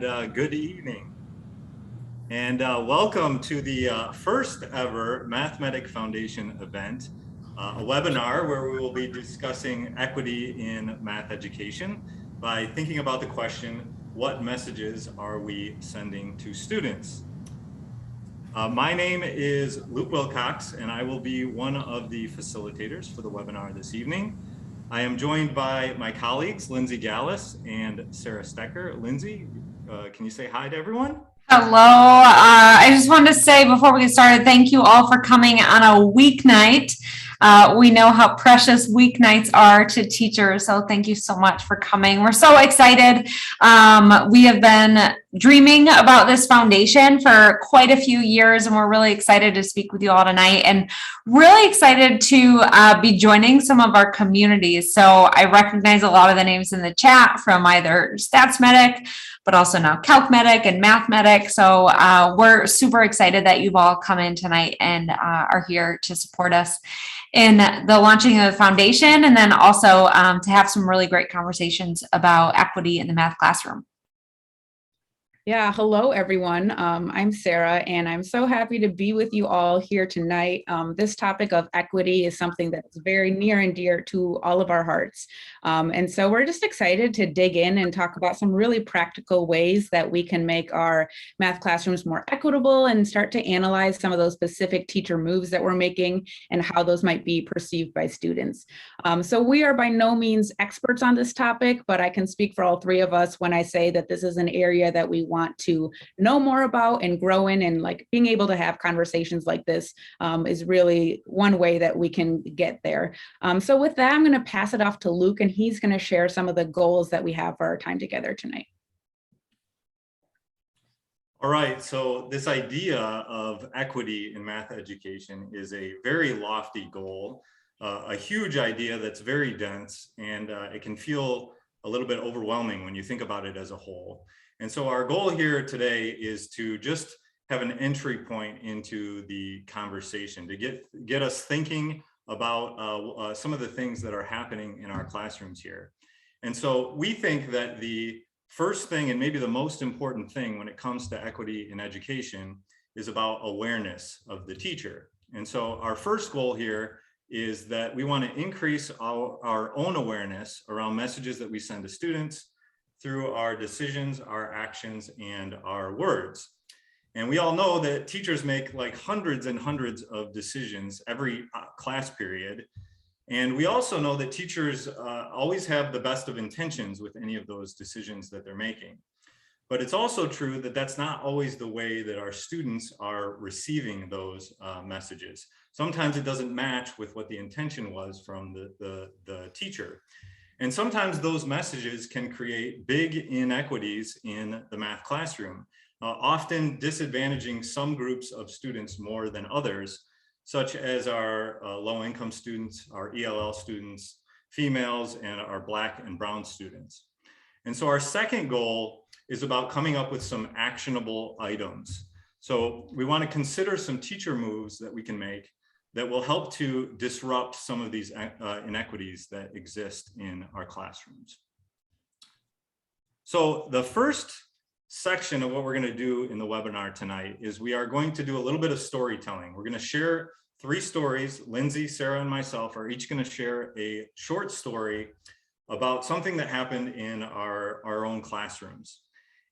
good evening. And welcome to the first ever Mathematic Foundation event, a webinar where we will be discussing equity in math education by thinking about the question, what messages are we sending to students? My name is Luke Wilcox, and I will be one of the facilitators for the webinar this evening. I am joined by my colleagues, Lindsey Gallus and Sarah Stecker. Lindsey, can you say hi to everyone? Hello. I just wanted to say before we get started, thank you all for coming on a weeknight. We know how precious weeknights are to teachers, so thank you so much for coming. We're so excited. We have been dreaming about this foundation for quite a few years, and we're really excited to speak with you all tonight and really excited to be joining some of our communities. So I recognize a lot of the names in the chat from either Stats Medic, but also now Calc Medic and Math Medic. So we're super excited that you've all come in tonight and are here to support us in the launching of the foundation, and then also to have some really great conversations about equity in the math classroom. Yeah, hello everyone. I'm Sarah, and I'm so happy to be with you all here tonight. This topic of equity is something that's very near and dear to all of our hearts. And so we're just excited to dig in and talk about some really practical ways that we can make our math classrooms more equitable and start to analyze some of those specific teacher moves that we're making and how those might be perceived by students. So we are by no means experts on this topic, but I can speak for all three of us when I say that this is an area that we want to know more about and grow in, and like being able to have conversations like this is really one way that we can get there. So with that, I'm going to pass it off to Luke, and he's going to share some of the goals that we have for our time together tonight. All right, so this idea of equity in math education is a very lofty goal, a huge idea that's very dense, and it can feel a little bit overwhelming when you think about it as a whole. And so our goal here today is to just have an entry point into the conversation, to get us thinking about some of the things that are happening in our classrooms here. And so we think that the first thing, and maybe the most important thing when it comes to equity in education, is about awareness of the teacher. And so our first goal here is that we want to increase our own awareness around messages that we send to students through our decisions, our actions, and our words. And we all know that teachers make like hundreds and hundreds of decisions every class period. And we also know that teachers always have the best of intentions with any of those decisions that they're making. But it's also true that that's not always the way that our students are receiving those messages. Sometimes it doesn't match with what the intention was from the teacher. And sometimes those messages can create big inequities in the math classroom, often disadvantaging some groups of students more than others, such as our low-income students, our ELL students, females, and our Black and Brown students. And so our second goal is about coming up with some actionable items. So we want to consider some teacher moves that we can make that will help to disrupt some of these inequities that exist in our classrooms. So the first section of what we're going to do in the webinar tonight is we are going to do a little bit of storytelling. We're going to share 3 stories. Lindsey, Sarah, and myself are each going to share a short story about something that happened in our own classrooms.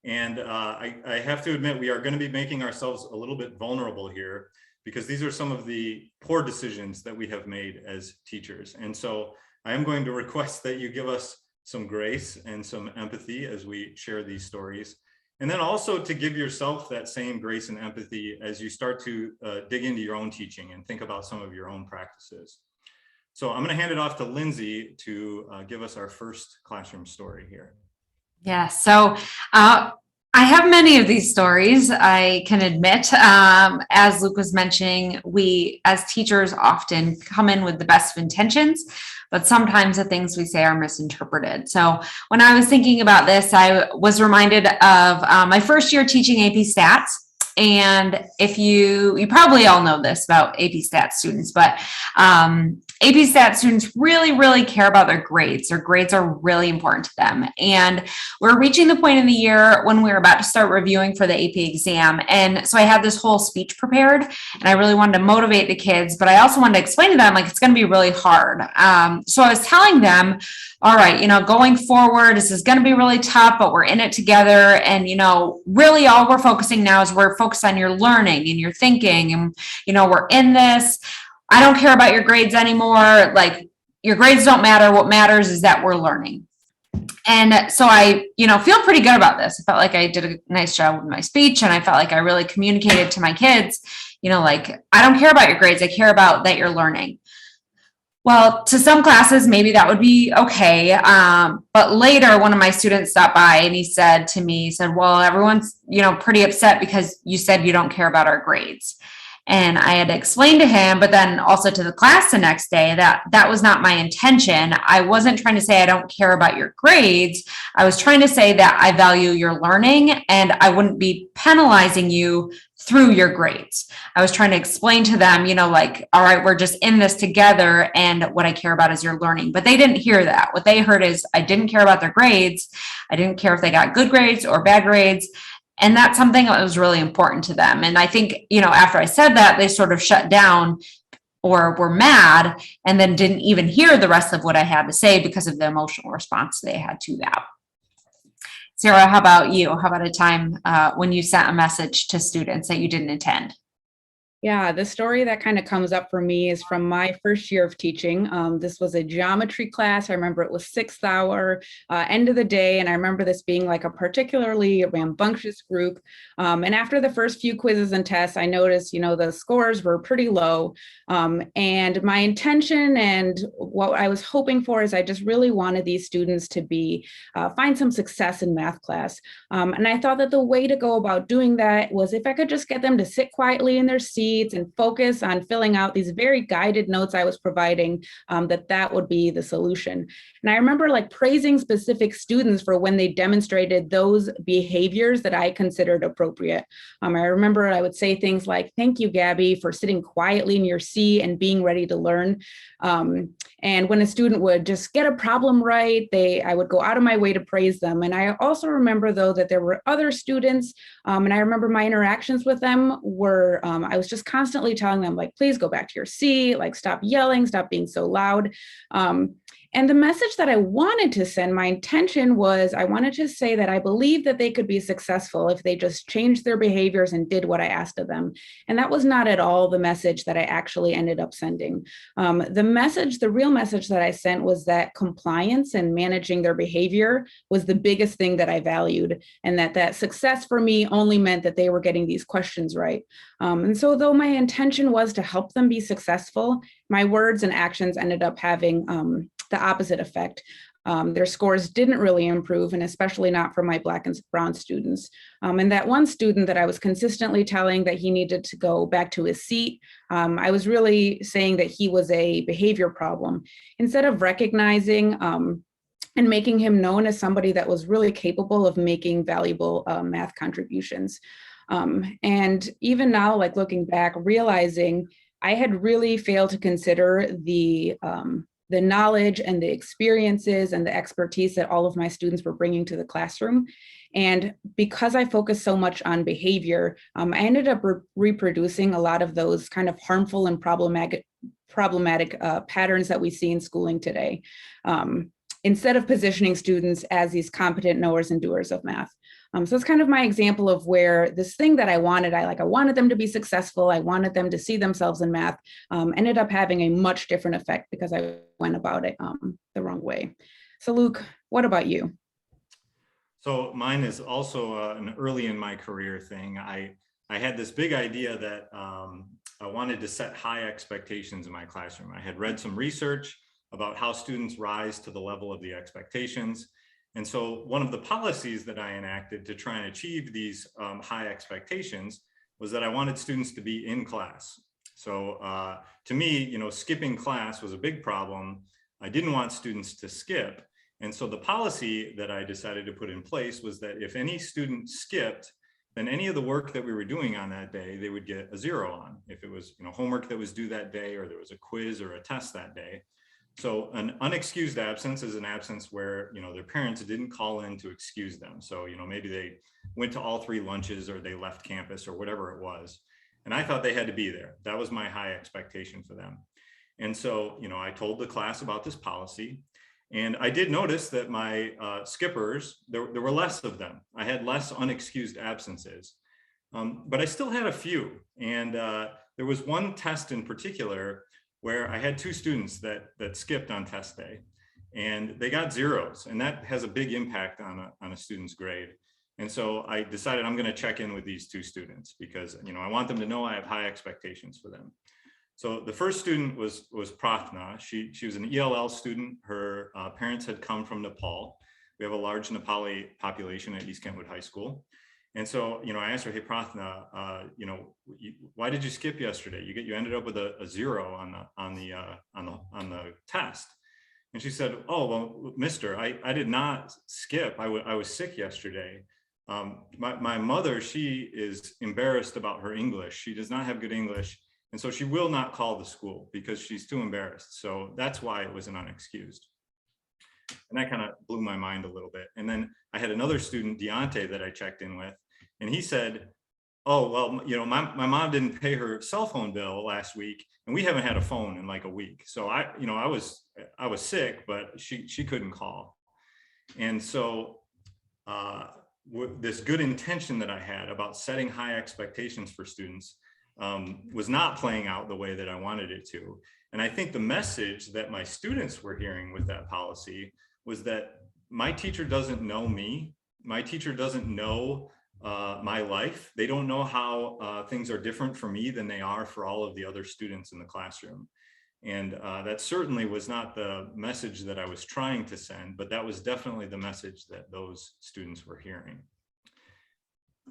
And I have to admit, we are going to be making ourselves a little bit vulnerable here, because these are some of the poor decisions that we have made as teachers. And so I am going to request that you give us some grace and some empathy as we share these stories. And then also to give yourself that same grace and empathy as you start to dig into your own teaching and think about some of your own practices. So I'm going to hand it off to Lindsey to give us our first classroom story here. Yeah, so I have many of these stories, I can admit. As Luke was mentioning, we as teachers often come in with the best of intentions, but sometimes the things we say are misinterpreted. So when I was thinking about this, I was reminded of my first year teaching AP Stats. And if you probably all know this about AP Stats students, but AP Stat students really care about their grades. Their grades are really important to them. And we're reaching the point in the year when we're about to start reviewing for the AP exam. And so I had this whole speech prepared, and I really wanted to motivate the kids, but I also wanted to explain to them, like, it's going to be really hard. So I was telling them, all right, going forward, this is going to be really tough, but we're in it together. And, really all we're focusing now is we're focused on your learning and your thinking. And, we're in this. I don't care about your grades anymore. Like, your grades don't matter. What matters is that we're learning. And so I, feel pretty good about this. I felt like I did a nice job with my speech, and I felt like I really communicated to my kids, like, I don't care about your grades. I care about that you're learning. Well, to some classes, maybe that would be okay. But later, one of my students stopped by and he said to me, well, everyone's, pretty upset because you said you don't care about our grades. And I had to explain to him, but then also to the class the next day, that was not my intention. I wasn't trying to say I don't care about your grades. I was trying to say that I value your learning and I wouldn't be penalizing you through your grades. I was trying to explain to them, like, all right, we're just in this together, and what I care about is your learning. But they didn't hear that. What they heard is I didn't care about their grades. I didn't care if they got good grades or bad grades. And that's something that was really important to them. And I think, after I said that, they sort of shut down or were mad and then didn't even hear the rest of what I had to say because of the emotional response they had to that. Sarah, how about you? How about a time when you sent a message to students that you didn't intend? Yeah, the story that kind of comes up for me is from my first year of teaching. This was a geometry class. I remember it was 6th hour, end of the day. And I remember this being like a particularly rambunctious group. And after the first few quizzes and tests, I noticed, the scores were pretty low. And my intention and what I was hoping for is I just really wanted these students to find some success in math class. And I thought that the way to go about doing that was if I could just get them to sit quietly in their seat and focus on filling out these very guided notes I was providing, that would be the solution. And I remember praising specific students for when they demonstrated those behaviors that I considered appropriate. I remember I would say things like, thank you, Gabby, for sitting quietly in your seat and being ready to learn. And when a student would just get a problem right, I would go out of my way to praise them. And I also remember, though, that there were other students, and I remember my interactions with them were, I was just constantly telling them, please go back to your seat, stop yelling, stop being so loud. And the message that I wanted to send, my intention was I wanted to say that I believe that they could be successful if they just changed their behaviors and did what I asked of them. And that was not at all the message that I actually ended up sending. The real message that I sent was that compliance and managing their behavior was the biggest thing that I valued, and that success for me only meant that they were getting these questions right. And so though my intention was to help them be successful, my words and actions ended up having the opposite effect. Their scores didn't really improve, and especially not for my Black and Brown students. And that one student that I was consistently telling that he needed to go back to his seat, I was really saying that he was a behavior problem. Instead of recognizing and making him known as somebody that was really capable of making valuable math contributions. And even now, looking back, realizing I had really failed to consider the knowledge and the experiences and the expertise that all of my students were bringing to the classroom. And because I focused so much on behavior, I ended up reproducing a lot of those kind of harmful and problematic patterns that we see in schooling today, instead of positioning students as these competent knowers and doers of math. So it's kind of my example of where this thing that I wanted them to be successful. I wanted them to see themselves in math, ended up having a much different effect because I went about it the wrong way. So Luke, what about you? So mine is also an early in my career thing. I had this big idea that I wanted to set high expectations in my classroom. I had read some research about how students rise to the level of the expectations. And so one of the policies that I enacted to try and achieve these high expectations was that I wanted students to be in class. So to me, skipping class was a big problem. I didn't want students to skip. And so the policy that I decided to put in place was that if any student skipped, then any of the work that we were doing on that day, they would get a 0 on. If it was, homework that was due that day, or there was a quiz or a test that day. So an unexcused absence is an absence where, their parents didn't call in to excuse them. So, maybe they went to all 3 lunches, or they left campus, or whatever it was. And I thought they had to be there. That was my high expectation for them. And so, I told the class about this policy. And I did notice that my skippers, there were less of them. I had less unexcused absences, but I still had a few. And there was one test in particular where I had 2 students that skipped on test day, and they got 0s, and that has a big impact on a student's grade. And so I decided I'm going to check in with these 2 students because, I want them to know I have high expectations for them. So the first student was Prafna. She was an ELL student. Her parents had come from Nepal. We have a large Nepali population at East Kentwood High School. And so, I asked her, hey, Prafna, why did you skip yesterday? You ended up with a 0 on the test. And she said, oh, well, mister, I did not skip. I was sick yesterday. My mother, she is embarrassed about her English. She does not have good English. And so she will not call the school because she's too embarrassed. So that's why it was an unexcused. And that kind of blew my mind a little bit. And then I had another student, Deontay, that I checked in with, and he said, oh, well, my mom didn't pay her cell phone bill last week, and we haven't had a phone in like a week. So I was sick, but she couldn't call. And so this good intention that I had about setting high expectations for students was not playing out the way that I wanted it to. And I think the message that my students were hearing with that policy was that my teacher doesn't know me. My teacher doesn't know my life. They don't know how things are different for me than they are for all of the other students in the classroom. And that certainly was not the message that I was trying to send, but that was definitely the message that those students were hearing.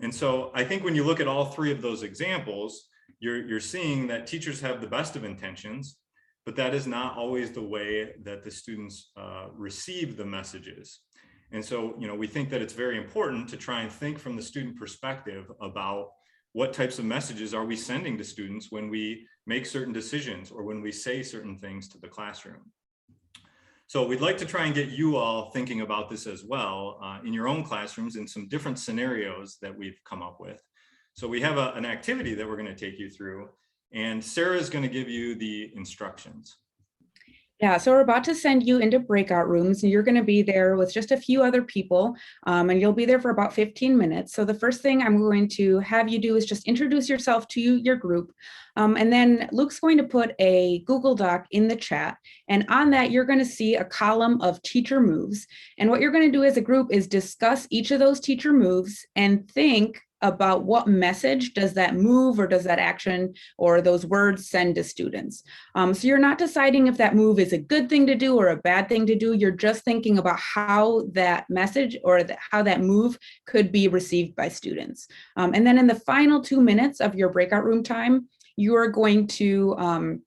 And so I think when you look at all 3 of those examples, you're seeing that teachers have the best of intentions, but that is not always the way that the students receive the messages. And so, we think that it's very important to try and think from the student perspective about what types of messages are we sending to students when we make certain decisions or when we say certain things to the classroom. So we'd like to try and get you all thinking about this as well in your own classrooms in some different scenarios that we've come up with. So we have an activity that we're going to take you through, and Sarah is going to give you the instructions. Yeah, so we're about to send you into breakout rooms, and you're going to be there with just a few other people, and you'll be there for about 15 minutes. So the first thing I'm going to have you do is just introduce yourself to your group, and then Luke's going to put a Google Doc in the chat, and on that you're going to see a column of teacher moves. And what you're going to do as a group is discuss each of those teacher moves and think about what message does that move or does that action or those words send to students. So you're not deciding if that move is a good thing to do or a bad thing to do. You're just thinking about how that message or how that move could be received by students. And then in the final 2 minutes of your breakout room time, you are going to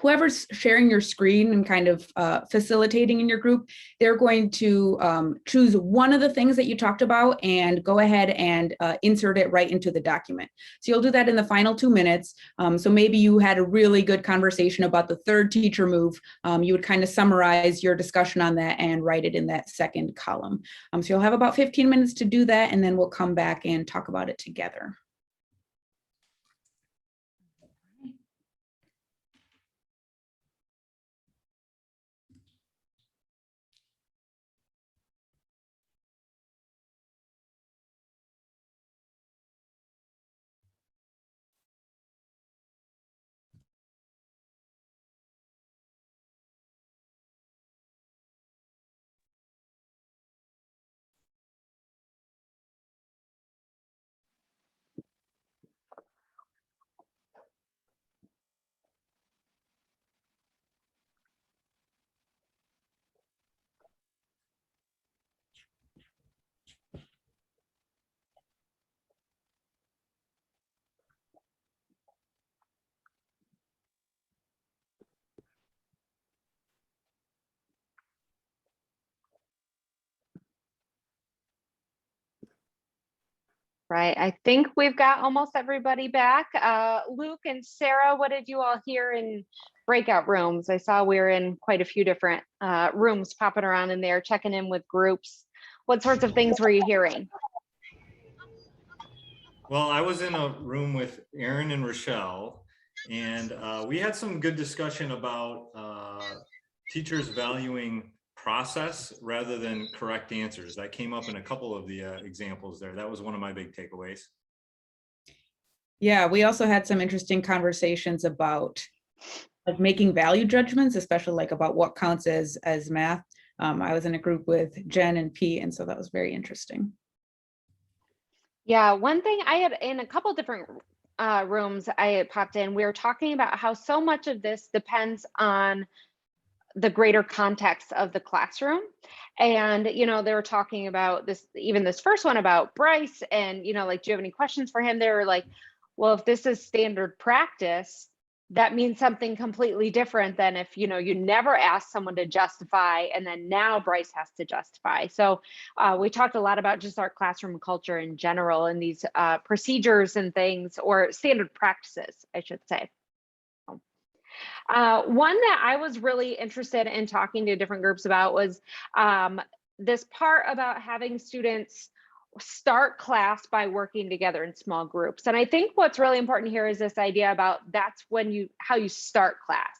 whoever's sharing your screen and kind of facilitating in your group, they're going to choose one of the things that you talked about and go ahead and insert it right into the document. So you'll do that in the final 2 minutes. So maybe you had a really good conversation about the 3rd teacher move. You would kind of summarize your discussion on that and write it in that 2nd column. So you'll have about 15 minutes to do that, and then we'll come back and talk about it together. Right. I think we've got almost everybody back. Luke and Sarah, what did you all hear in breakout rooms? I saw we were in quite a few different rooms popping around in there, checking in with groups. What sorts of things were you hearing? Well, I was in a room with Aaron and Rochelle, and we had some good discussion about teachers valuing process rather than correct answers. That came up in a couple of the examples there. That was one of my big takeaways. Yeah, we also had some interesting conversations about like making value judgments, especially like about what counts as math. I was in a group with Jen and Pete, and so that was very interesting. Yeah, one thing I had in a couple different rooms I had popped in, we were talking about how so much of this depends on the greater context of the classroom. And, you know, they were talking about this, even this first one about Bryce and, you know, like, do you have any questions for him? They were like, well, if this is standard practice, that means something completely different than if, you know, you never ask someone to justify and then now Bryce has to justify. So we talked a lot about just our classroom culture in general and these procedures and things, or standard practices, I should say. One that I was really interested in talking to different groups about was this part about having students start class by working together in small groups. And I think what's really important here is this idea about that's when how you start class.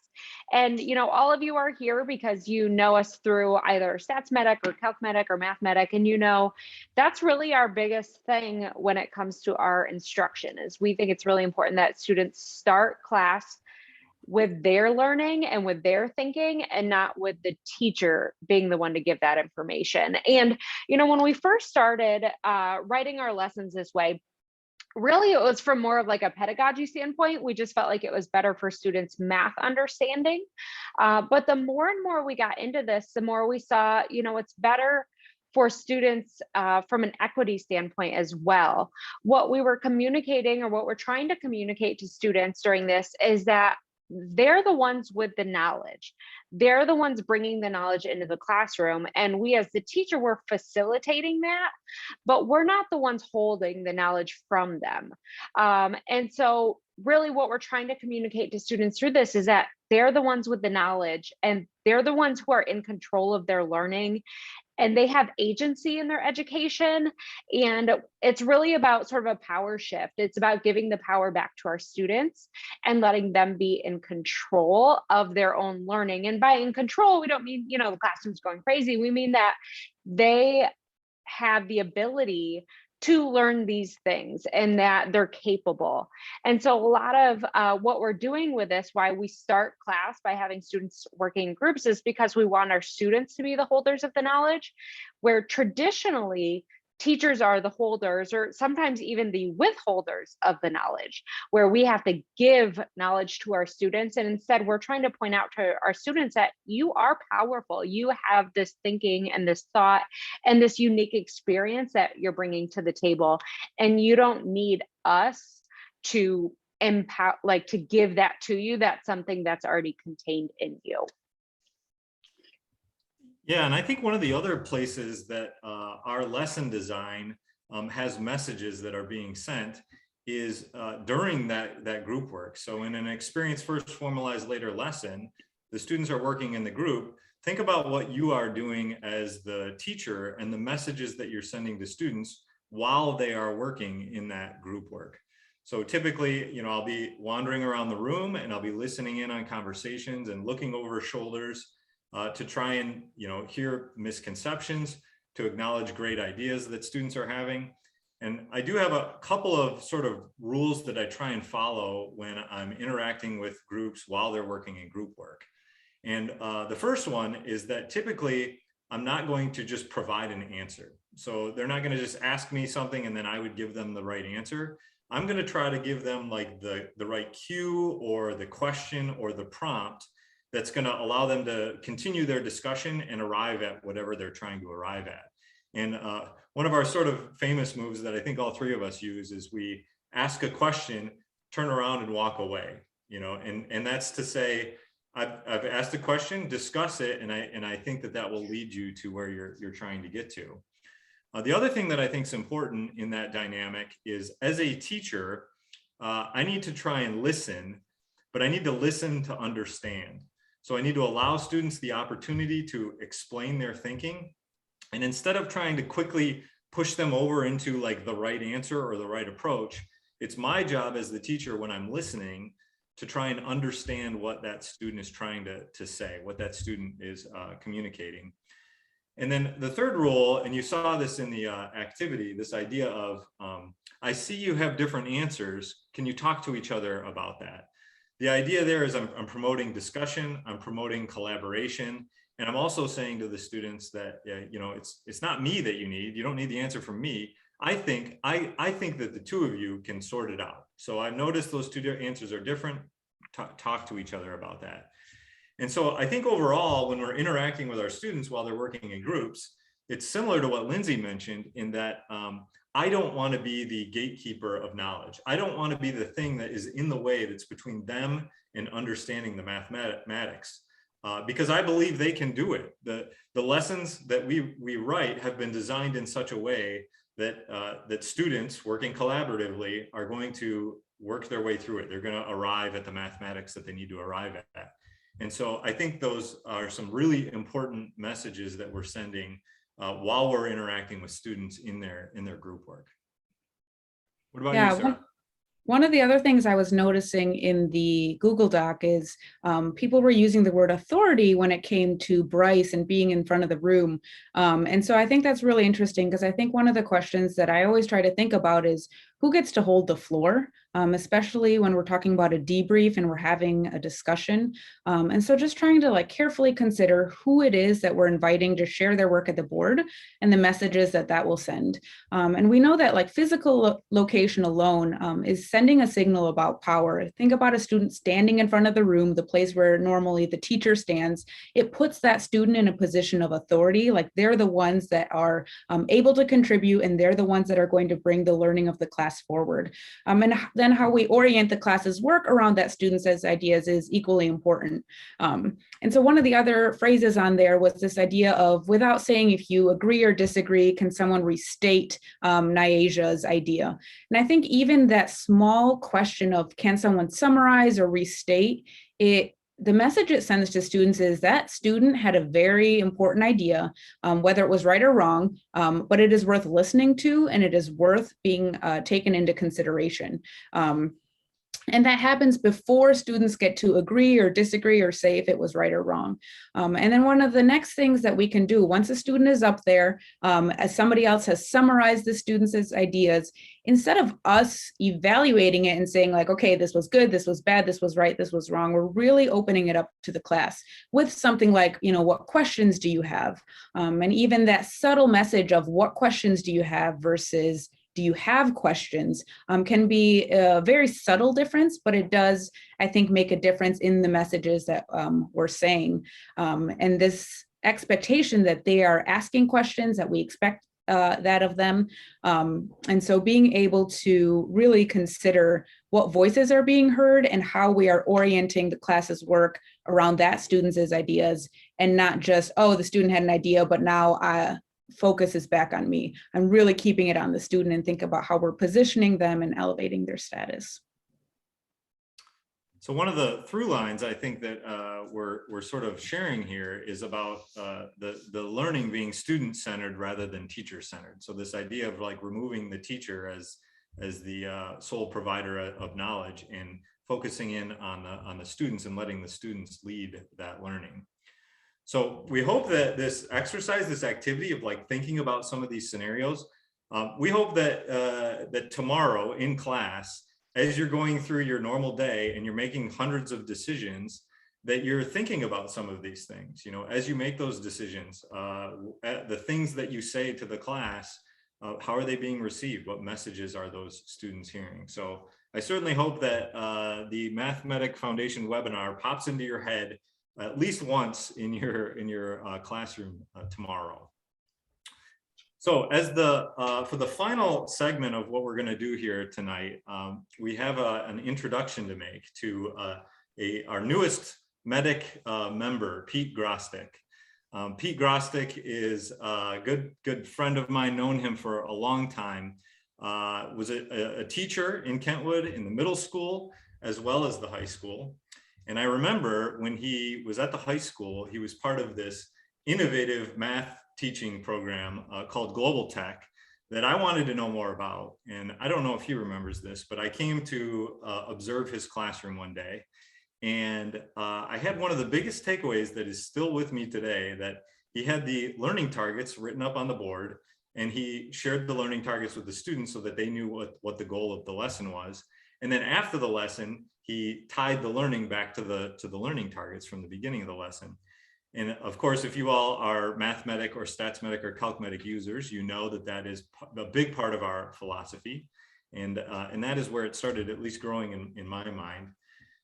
And, you know, all of you are here because you know us through either Stats Medic or Calc Medic or Math Medic. And, you know, that's really our biggest thing when it comes to our instruction is we think it's really important that students start class with their learning and with their thinking and not with the teacher being the one to give that information. And, you know, when we first started writing our lessons this way, really it was from more of like a pedagogy standpoint. We just felt like it was better for students' math understanding. But the more and more we got into this, the more we saw, you know, it's better for students from an equity standpoint as well. What we were communicating or what we're trying to communicate to students during this is that they're the ones with the knowledge. They're the ones bringing the knowledge into the classroom. And we as the teacher, we're facilitating that, but we're not the ones holding the knowledge from them. And so really what we're trying to communicate to students through this is that they're the ones with the knowledge and they're the ones who are in control of their learning and they have agency in their education. And it's really about sort of a power shift. It's about giving the power back to our students and letting them be in control of their own learning. And by in control, we don't mean, you know, the classroom's going crazy. We mean that they have the ability to learn these things and that they're capable. And so a lot of what we're doing with this, why we start class by having students working in groups is because we want our students to be the holders of the knowledge, where traditionally teachers are the holders or sometimes even the withholders of the knowledge, where we have to give knowledge to our students. And instead, we're trying to point out to our students that you are powerful. You have this thinking and this thought and this unique experience that you're bringing to the table. And you don't need us to empower, like to give that to you. That's something that's already contained in you. Yeah, and I think one of the other places that our lesson design has messages that are being sent is during that group work. So in an experience first, formalized later lesson, the students are working in the group. Think about what you are doing as the teacher and the messages that you're sending to students while they are working in that group work. So typically, you know, I'll be wandering around the room and I'll be listening in on conversations and looking over shoulders to try and, you know, hear misconceptions, to acknowledge great ideas that students are having. And I do have a couple of sort of rules that I try and follow when I'm interacting with groups while they're working in group work. And the first one is that typically I'm not going to just provide an answer. So they're not going to just ask me something and then I would give them the right answer. I'm going to try to give them like the right cue or the question or the prompt that's going to allow them to continue their discussion and arrive at whatever they're trying to arrive at. And one of our sort of famous moves that I think all three of us use is we ask a question, turn around and walk away, you know, and that's to say, I've asked a question, discuss it, and I think that will lead you to where you're trying to get to. The other thing that I think is important in that dynamic is, as a teacher, I need to try and listen, but I need to listen to understand. So I need to allow students the opportunity to explain their thinking. And instead of trying to quickly push them over into like the right answer or the right approach, it's my job as the teacher, when I'm listening, to try and understand what that student is trying to say, what that student is communicating. And then the third rule, and you saw this in the activity, this idea of, I see you have different answers. Can you talk to each other about that? The idea there is I'm promoting discussion, I'm promoting collaboration, and I'm also saying to the students that, you know, it's not me that you don't need the answer from me. I think that the two of you can sort it out. So I've noticed those two answers are different. Talk to each other about that. And so I think overall, when we're interacting with our students while they're working in groups, it's similar to what Lindsey mentioned, in that I don't want to be the gatekeeper of knowledge. I don't want to be the thing that is in the way that's between them and understanding the mathematics, because I believe they can do it. The lessons that we write have been designed in such a way that that students working collaboratively are going to work their way through it. They're going to arrive at the mathematics that they need to arrive at. And so I think those are some really important messages that we're sending while we're interacting with students in their group work. What about you, Sarah? One of the other things I was noticing in the Google Doc is people were using the word authority when it came to Bryce and being in front of the room. And so I think that's really interesting, because I think one of the questions that I always try to think about is, who gets to hold the floor, especially when we're talking about a debrief and we're having a discussion. And so just trying to like carefully consider who it is that we're inviting to share their work at the board and the messages that that will send. And we know that like physical location alone is sending a signal about power. Think about a student standing in front of the room, the place where normally the teacher stands. It puts that student in a position of authority, like they're the ones that are able to contribute, and they're the ones that are going to bring the learning of the class forward. And then how we orient the class's work around that student's ideas is equally important. And so one of the other phrases on there was this idea of, without saying if you agree or disagree, can someone restate Nyaja's idea? And I think even that small question of, can someone summarize or restate it, the message it sends to students is that student had a very important idea, whether it was right or wrong, but it is worth listening to, and it is worth being taken into consideration. And that happens before students get to agree or disagree or say if it was right or wrong. And then one of the next things that we can do, once a student is up there, as somebody else has summarized the students' ideas, instead of us evaluating it and saying like, okay, this was good, this was bad, this was right, this was wrong, we're really opening it up to the class with something like, you know, what questions do you have? And even that subtle message of what questions do you have versus do you have questions can be a very subtle difference, but it does, I think, make a difference in the messages that we're saying. And this expectation that they are asking questions, that we expect that of them. And so being able to really consider what voices are being heard and how we are orienting the class's work around that student's ideas, and not just, oh, the student had an idea, but now focus is back on me. I'm really keeping it on the student and think about how we're positioning them and elevating their status. So one of the through lines I think that we're sort of sharing here is about the learning being student-centered rather than teacher-centered. So this idea of like removing the teacher as the sole provider of knowledge and focusing in on the students and letting the students lead that learning. So we hope that this exercise, this activity of like thinking about some of these scenarios, we hope that that tomorrow in class, as you're going through your normal day and you're making hundreds of decisions, that you're thinking about some of these things. You know, as you make those decisions, the things that you say to the class, how are they being received? What messages are those students hearing? So I certainly hope that the Mathematic Foundation webinar pops into your head at least once in your classroom tomorrow. So as for the final segment of what we're going to do here tonight, we have an introduction to make to our newest MEDIC member, Pete Grostek. Pete Grostic is a good friend of mine, known him for a long time. Was a teacher in Kentwood in the middle school as well as the high school. And I remember when he was at the high school, he was part of this innovative math teaching program called Global Tech that I wanted to know more about. And I don't know if he remembers this, but I came to observe his classroom one day. And I had one of the biggest takeaways that is still with me today, that he had the learning targets written up on the board, and he shared the learning targets with the students so that they knew what the goal of the lesson was. And then after the lesson, he tied the learning back to the learning targets from the beginning of the lesson. And of course, if you all are Mathematic or StatsMedic or CalcMedic users, you know that that is a big part of our philosophy. And that is where it started, at least growing in my mind.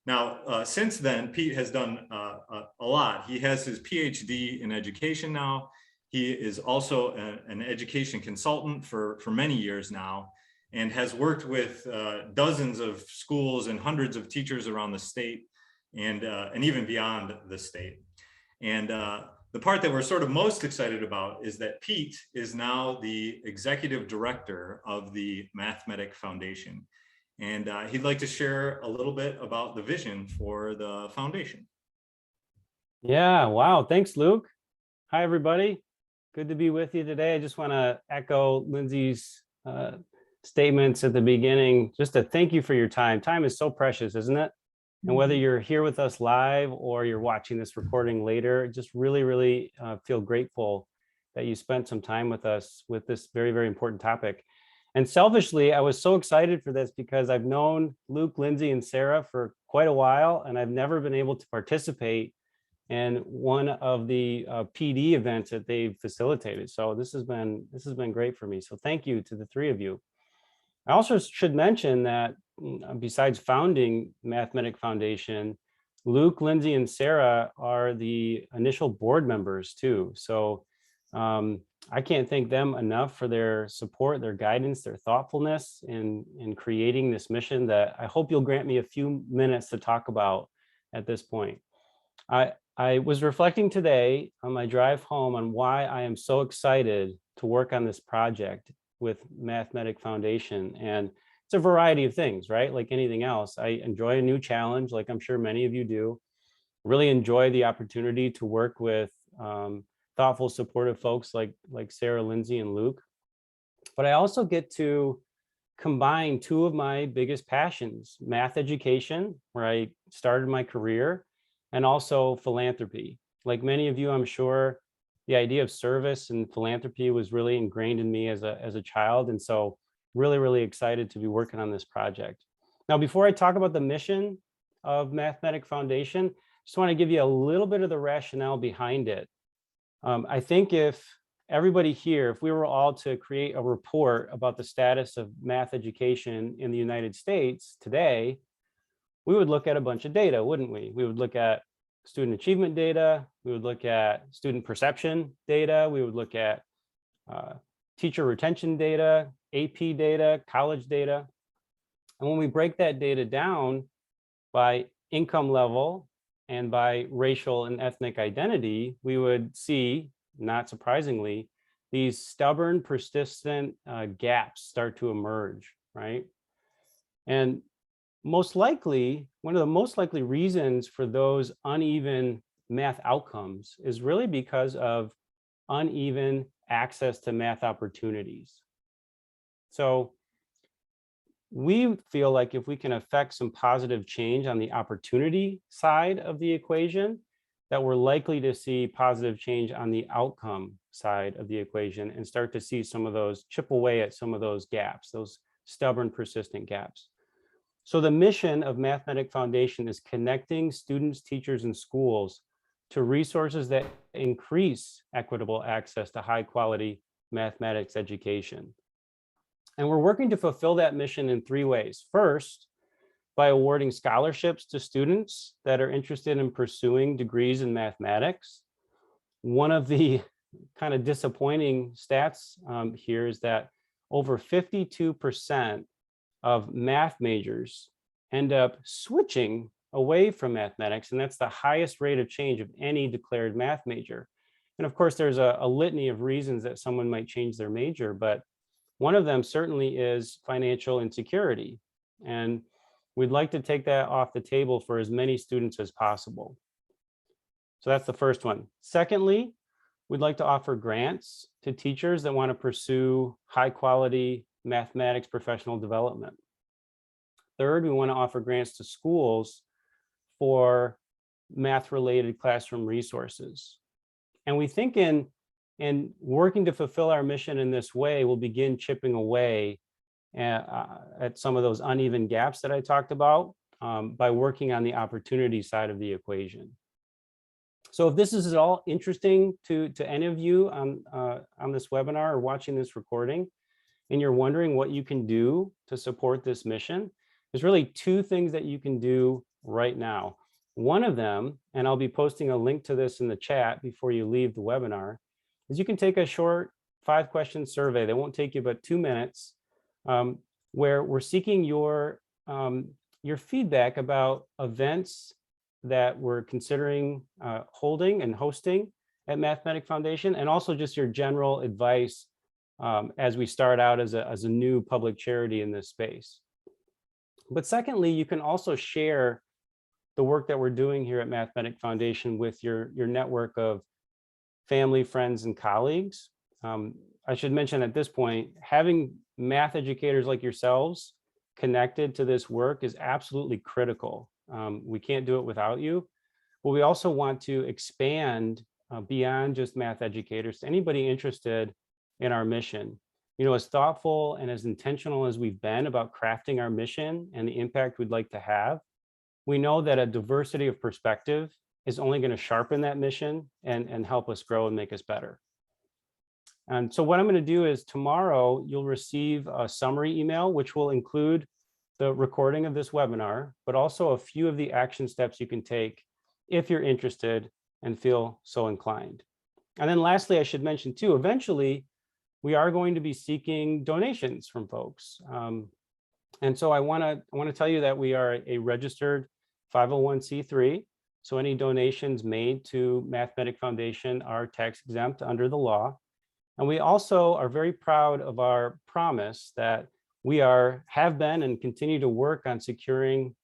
Now, since then, Pete has done a lot. He has his PhD in education now. He is also an education consultant for many years now, and has worked with dozens of schools and hundreds of teachers around the state and even beyond the state. And the part that we're sort of most excited about is that Pete is now the executive director of the Mathematic Foundation. And he'd like to share a little bit about the vision for the foundation. Yeah, wow. Thanks, Luke. Hi, everybody. Good to be with you today. I just want to echo Lindsey's statements at the beginning, just to thank you for your time. Time is so precious, isn't it? And whether you're here with us live or you're watching this recording later, just really feel grateful that you spent some time with us with this very, very important topic. And selfishly, I was so excited for this because I've known Luke, Lindsey, and Sarah for quite a while, and I've never been able to participate in one of the PD events that they've facilitated. So this has been great for me. So thank you to the three of you. I also should mention that besides founding Mathematic Foundation, Luke, Lindsey, and Sarah are the initial board members too. So I can't thank them enough for their support, their guidance, their thoughtfulness in creating this mission that I hope you'll grant me a few minutes to talk about at this point. I was reflecting today on my drive home on why I am so excited to work on this project with Mathematic Foundation. And it's a variety of things, right? Like anything else, I enjoy a new challenge, like I'm sure many of you do. Really enjoy the opportunity to work with thoughtful, supportive folks like Sarah, Lindsey, and Luke. But I also get to combine two of my biggest passions, math education, where I started my career, and also philanthropy. Like many of you, I'm sure, the idea of service and philanthropy was really ingrained in me as a child. And so really excited to be working on this project. Now, before I talk about the mission of Mathematic Foundation, just want to give you a little bit of the rationale behind it. I think if everybody here, if we were all to create a report about the status of math education in the United States today, we would look at a bunch of data, wouldn't we? We would look at student achievement data, we would look at student perception data, we would look at teacher retention data, AP data, college data. And when we break that data down by income level and by racial and ethnic identity, we would see, not surprisingly, these stubborn, persistent gaps start to emerge, right? And most likely, one of the most likely reasons for those uneven math outcomes is really because of uneven access to math opportunities. So we feel like if we can affect some positive change on the opportunity side of the equation, that we're likely to see positive change on the outcome side of the equation and start to see some of those chip away at some of those gaps, those stubborn, persistent gaps. So the mission of Mathematic Foundation is connecting students, teachers, and schools to resources that increase equitable access to high quality mathematics education. And we're working to fulfill that mission in three ways. First, by awarding scholarships to students that are interested in pursuing degrees in mathematics. One of the kind of disappointing stats here is that over 52% of math majors end up switching away from mathematics, and that's the highest rate of change of any declared math major. And of course, there's a litany of reasons that someone might change their major, but one of them certainly is financial insecurity. And we'd like to take that off the table for as many students as possible. So that's the first one. Secondly, we'd like to offer grants to teachers that want to pursue high quality mathematics professional development. Third, we want to offer grants to schools for math related classroom resources. And we think in working to fulfill our mission in this way, we'll begin chipping away at some of those uneven gaps that I talked about by working on the opportunity side of the equation. So if this is at all interesting to any of you on this webinar or watching this recording, and you're wondering what you can do to support this mission, there's really two things that you can do right now. One of them, and I'll be posting a link to this in the chat before you leave the webinar, is you can take a short 5-question survey that won't take you but 2 minutes, where we're seeking your feedback about events that we're considering holding and hosting at Mathematic Foundation, and also just your general advice as we start out as a new public charity in this space. But secondly, you can also share the work that we're doing here at Mathematic Foundation with your network of family, friends, and colleagues. I should mention at this point, having math educators like yourselves connected to this work is absolutely critical. We can't do it without you. But we also want to expand beyond just math educators to anybody interested in our mission. You know, as thoughtful and as intentional as we've been about crafting our mission and the impact we'd like to have, we know that a diversity of perspective is only going to sharpen that mission and help us grow and make us better. And so what I'm going to do is tomorrow you'll receive a summary email, which will include the recording of this webinar, but also a few of the action steps you can take if you're interested and feel so inclined. And then lastly, I should mention too, eventually we are going to be seeking donations from folks. And so I want to tell you that we are a registered 501c3. So any donations made to Mathematic Foundation are tax exempt under the law. And we also are very proud of our promise that we have been and continue to work on securing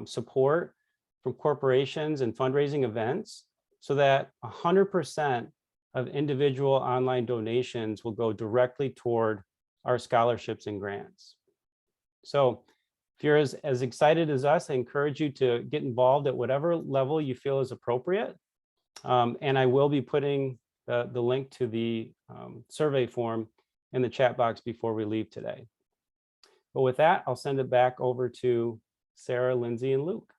support from corporations and fundraising events so that 100% of individual online donations will go directly toward our scholarships and grants. So if you're as excited as us, I encourage you to get involved at whatever level you feel is appropriate. And I will be putting the link to the survey form in the chat box before we leave today. But with that, I'll send it back over to Sarah, Lindsey, and Luke.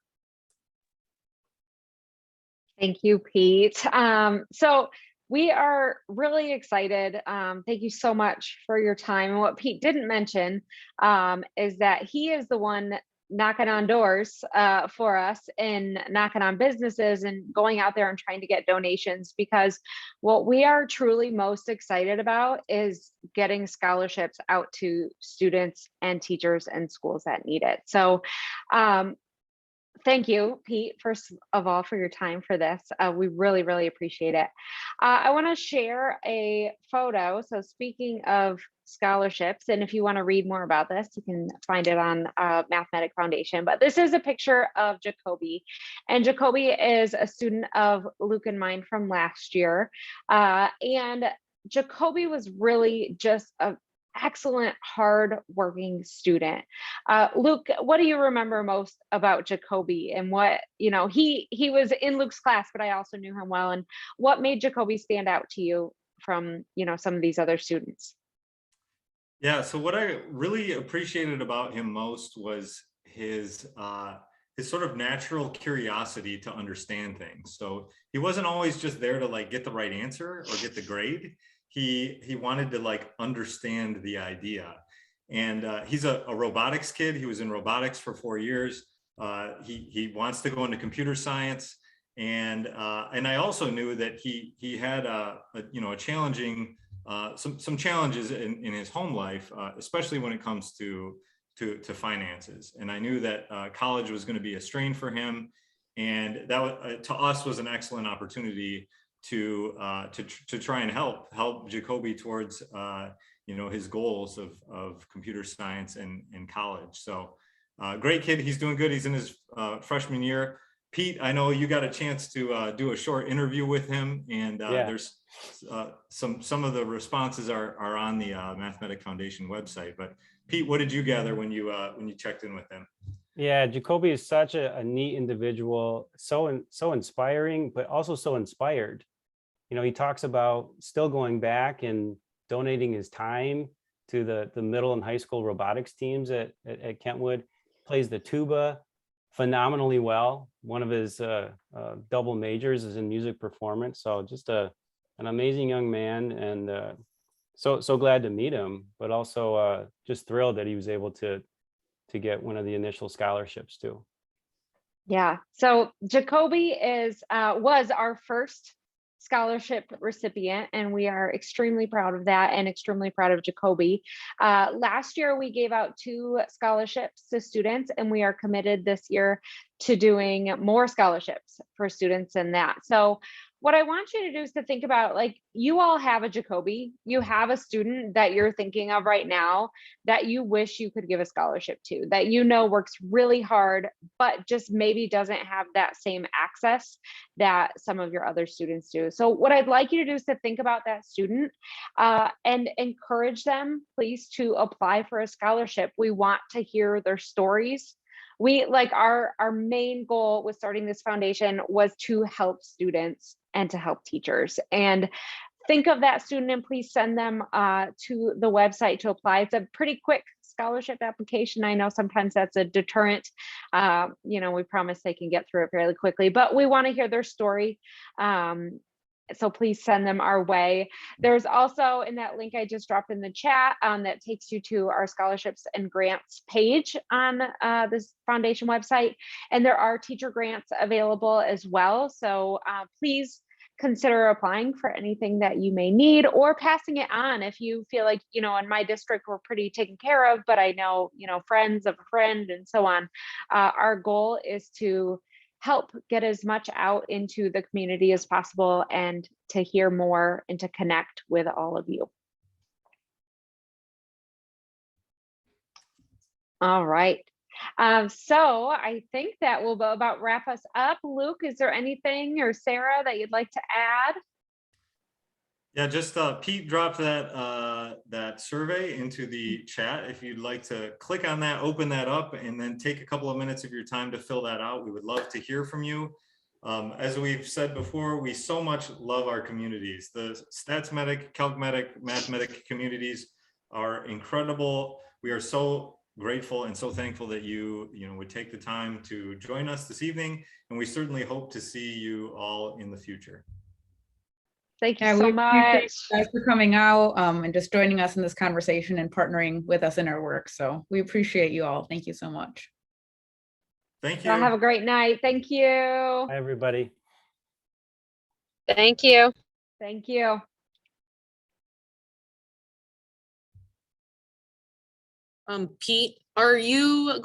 Thank you, Pete. So we are really excited. Thank you so much for your time. And what Pete didn't mention is that he is the one knocking on doors for us and knocking on businesses and going out there and trying to get donations, because what we are truly most excited about is getting scholarships out to students and teachers and schools that need it. So thank you, Pete, first of all, for your time for this. We really, really appreciate it. I want to share a photo. So speaking of scholarships, and if you want to read more about this, you can find it on Mathematic Foundation. But this is a picture of Jacoby. And Jacoby is a student of Luke and mine from last year. And Jacoby was really just a excellent, hard-working student. Luke, what do you remember most about Jacoby? And what, you know, he was in Luke's class, but I also knew him well. And what made Jacoby stand out to you from, you know, some of these other students? Yeah, so what I really appreciated about him most was his sort of natural curiosity to understand things. So he wasn't always just there to like get the right answer or get the grade. He wanted to like understand the idea. And he's a robotics kid. He was in robotics for 4 years. He wants to go into computer science. And I also knew that he had a challenging some challenges in his home life, especially when it comes to finances. And I knew that college was going to be a strain for him, and that to us was an excellent opportunity to try and help Jacoby towards his goals of computer science in college. So great kid, he's doing good. He's in his freshman year. Pete, I know you got a chance to do a short interview with him, and there's some of the responses are on the Mathematic Foundation website. But Pete, what did you gather when you checked in with him? Yeah, Jacoby is such a neat individual, so inspiring, but also so inspired. He talks about still going back and donating his time to the middle and high school robotics teams at Kentwood, plays the tuba phenomenally well. One of his double majors is in music performance. So just an amazing young man, and so glad to meet him, but also just thrilled that he was able to get one of the initial scholarships too. Yeah, so Jacoby was our first scholarship recipient, and we are extremely proud of that and extremely proud of Jacoby. Last year, we gave out 2 scholarships to students, and we are committed this year to doing more scholarships for students in that. So what I want you to do is to think about, like, you all have a Jacoby, you have a student that you're thinking of right now that you wish you could give a scholarship to, that works really hard, but just maybe doesn't have that same access that some of your other students do. So what I'd like you to do is to think about that student and encourage them, please, to apply for a scholarship. We want to hear their stories. Our main goal with starting this foundation was to help students and to help teachers. And think of that student and please send them to the website to apply. It's a pretty quick scholarship application. I know sometimes that's a deterrent. We promise they can get through it fairly quickly, but we want to hear their story. So please send them our way. There's also, in that link I just dropped in the chat, that takes you to our scholarships and grants page on this foundation website. And there are teacher grants available as well. So please consider applying for anything that you may need, or passing it on if you feel like, in my district, we're pretty taken care of, but I know, friends of a friend and so on. Our goal is to help get as much out into the community as possible, and to hear more and to connect with all of you. All right. So I think that will about wrap us up. Luke, is there anything, or Sarah, that you'd like to add? Yeah, just Pete dropped that survey into the chat. If you'd like to click on that, open that up, and then take a couple of minutes of your time to fill that out. We would love to hear from you. As we've said before, we so much love our communities. The StatsMedic, CalcMedic, Mathematic communities are incredible. We are so grateful and so thankful that you would take the time to join us this evening, and we certainly hope to see you all in the future. Thank you so much. Thanks for coming out and just joining us in this conversation and partnering with us in our work. So we appreciate you all. Thank you so much. Thank you. Have a great night. Thank you. Hi, everybody. Thank you. Thank you. Pete, are you